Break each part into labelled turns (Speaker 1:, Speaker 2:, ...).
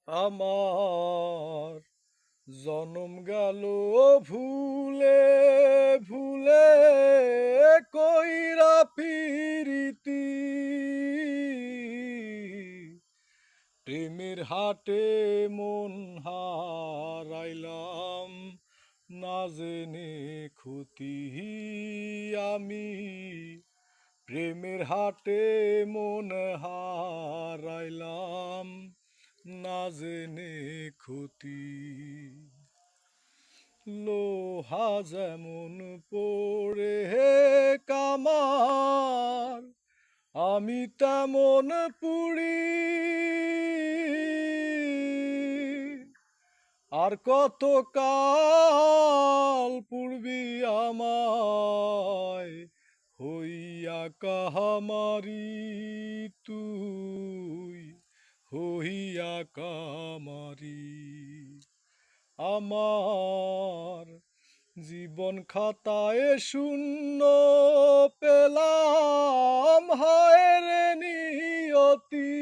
Speaker 1: আমার জনম গেল ভুলে ভুলে কইরা পিরিতি প্রেমের হাটে মন হারাইলাম না জেনে ক্ষতি আমি প্রেমের হাটে মন হারাইলাম না জেনে ক্ষতি লোহা যেমন পড়ে কামার আমি তেমন পুড়ি আর কত কাল পূর্বি আমায় হইয়া কাহামারি তুই হইয়া কামারি আমার জীবন খাতায় শূন্য পেলাম হায় রে নিয়তি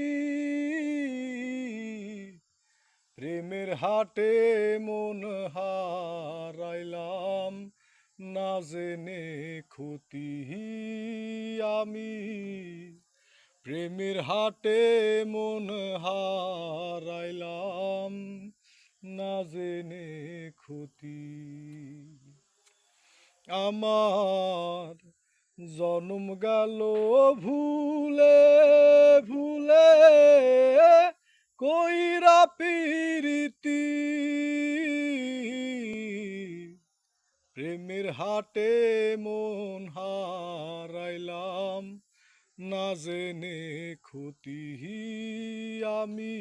Speaker 1: প্রেমের হাটে মন হারাইলাম না জেনে ক্ষতি আমি প্রেমের হাটে মন হারাইলাম না জেনে ক্ষতি আমার জনম গেল ভুলে ভুলে কইরা পিরিতি প্রেমের হাটে মন হারাইলাম না জেনে ক্ষতি আমি